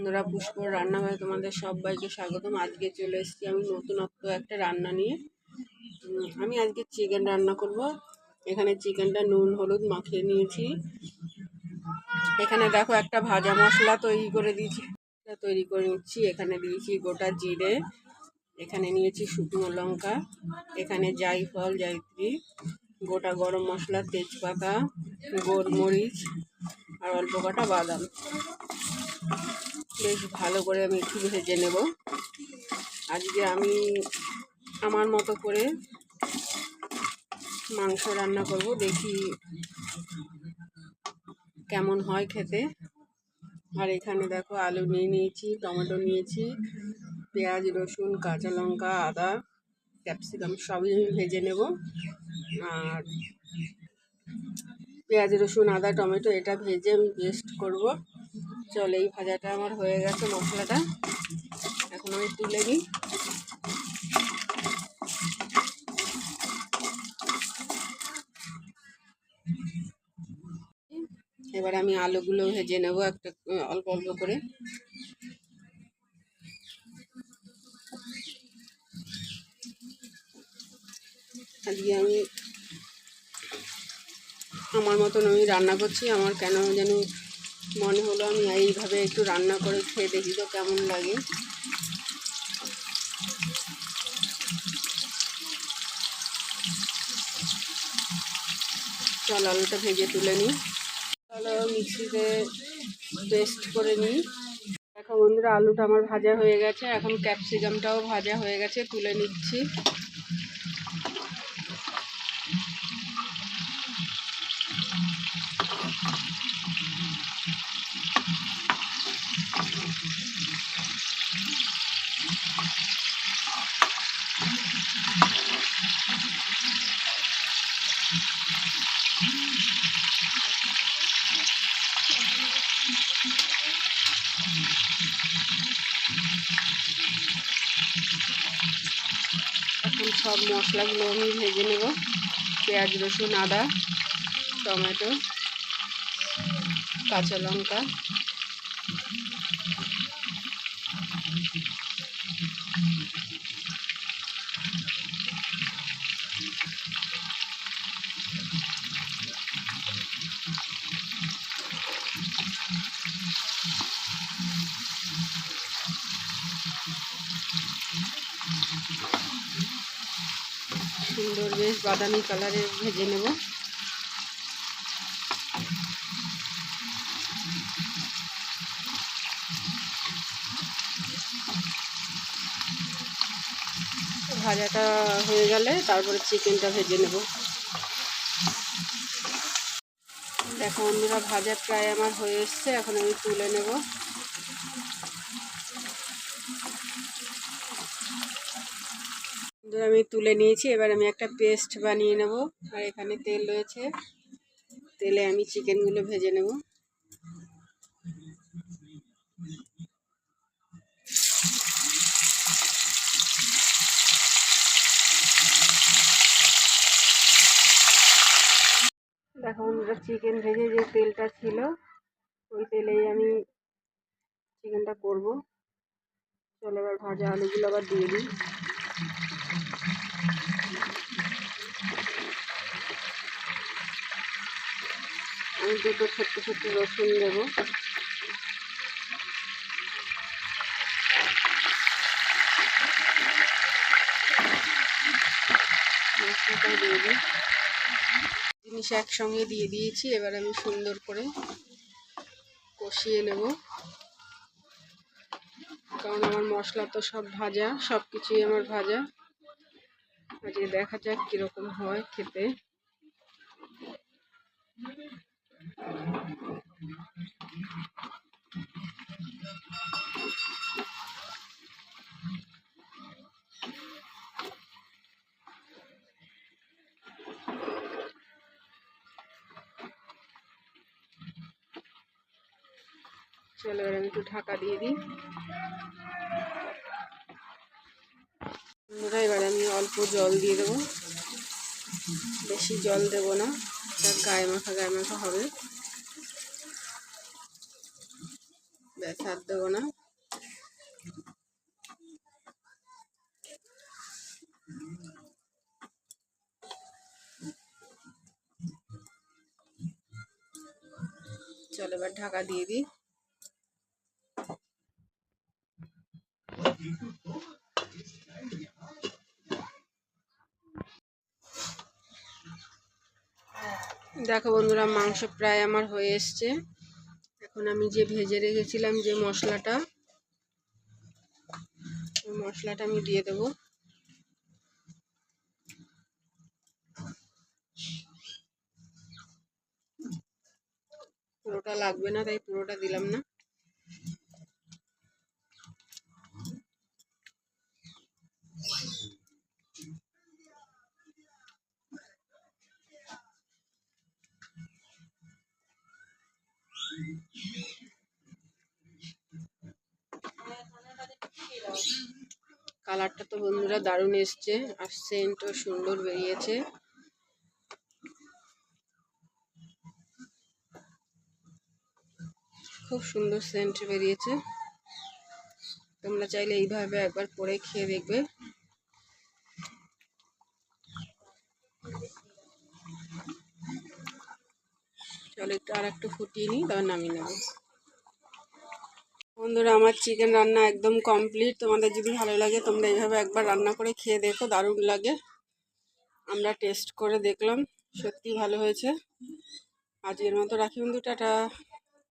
বন্ধুরা, পুষ্পর রান্নাঘরে তোমাদের সবাইকে স্বাগতম। আজকে চলে এসেছি আমি নতুনত্ব একটা রান্না নিয়ে। আমি আজকে চিকেন রান্না করব। এখানে চিকেনটা নুন হলুদ মাখিয়ে নিয়েছি। এখানে দেখো একটা ভাজা মশলা তৈরি করে নিচ্ছি। এখানে দিয়েছি গোটা জিরে, এখানে নিয়েছি শুকনো লঙ্কা, এখানে জায়ফল জায়ত্রী, গোটা গরম মশলা, তেজপাতা, গোলমরিচ আর অল্প কটা বাদাম। বেশ ভালো করে আমি একটু ভেজে নেব। আজকে আমি আমার মতো করে মাংস রান্না করব, দেখি কেমন হয় খেতে। আর এখানে দেখো আলু নিয়েছি, টমেটো নিয়েছি, পেঁয়াজ রসুন কাঁচা লঙ্কা আদা ক্যাপসিকাম সবই আমি ভেজে নেব। আর পেঁয়াজ রসুন আদা টমেটো এটা ভেজে আমি পেস্ট করব। চল, এই ভাজাটা আমার হয়ে গেছে, মশলাটা এখন আমি তুলে নিই। এবার আমি আলুগুলো ভেজে নেব একটা অল্প অল্প করে। আজকে আমি আমার মতন আমি রান্না করছি। আমার কেন যেন মনে হলো আমি এইভাবে একটু রান্না করে খেয়ে দেখি তো কেমন লাগে। চল, আলুটা ভেজে তুলে নিই। চলো মিক্সিতে পেস্ট করে নিই। দেখো বন্ধুরা, আলুটা আমার ভাজা হয়ে গেছে। এখন ক্যাপসিকামটাও ভাজা হয়ে গেছে, তুলে নিচ্ছি। এখন সব মশলাগুলো আমি ভেজে নেব। পেঁয়াজ রসুন আদা টমেটো কাঁচা লঙ্কা, সুন্দর বেশ বাদামি কালারের ভেজে নেব। ভাজাটা হয়ে গেলে তারপরে চিকেনটা ভেজে নেব। দেখো বন্ধুরা, ভাজা প্রায় আমার হয়ে এসছে, এখন আমি তুলে নেব। আমি তুলে নিয়েছি। এবার আমি একটা পেস্ট বানিয়ে নেব। আর এখানে তেল রয়েছে, তেলে আমি চিকেনগুলো ভেজে নেব। দেখো বন্ধুরা, চিকেন ভেজে যে তেলটা ছিল ওই তেলেই আমি চিকেনটা করব। চলো এবার ভাজা আলুগুলো আবার দিয়ে দিই। আমি দুটো ছোট্ট ছোট্ট রসুন দেব। মশলাটা দিয়ে দিই। জিনিস একসঙ্গে দিয়ে দিয়েছি। এবার আমি সুন্দর করে কষিয়ে নেব, কারণ আমার মশলা তো সব ভাজা, সব কিছুই আমার ভাজা। আজকে দেখা যাক কীরকম হয় খেতে। চলো এবার আমি একটু ঢাকা দিয়ে দিই। এবার আমি অল্প জল দিয়ে দেবো, বেশি জল দেব না, গায়ে মাখা হবে। ব্যাস আর দেবো না। চলো এবার ঢাকা দিয়ে দিই। দেখো বন্ধুরা, মাংস প্রায় আমার হয়ে এসছে। এখন আমি যে ভেজে রেখেছিলাম যে মশলাটা, ওই মশলাটা আমি দিয়ে দেবো। পুরোটা লাগবে না, তাই পুরোটা দিলাম না। কালারটা তো বন্ধুরা দারুণ এসছে, আর সেন্টও সুন্দর বেরিয়েছে। খুব সুন্দর সেন্ট বেরিয়েছে। তোমরা চাইলে এইভাবে একবার করে খেয়ে দেখবে। চলো একটু আর একটু ফুটিয়ে নিই, তবে নামিয়ে নেব। বন্ধুরা, আমার চিকেন রান্না একদম কমপ্লিট। তোমাদের যদি ভালো লাগে তোমরা এইভাবে একবার রান্না করে খেয়ে দেখো, দারুণ লাগে। আমরা টেস্ট করে দেখলাম, সত্যি ভালো হয়েছে। আজকের মতো রাখি বন্ধু, টাটা।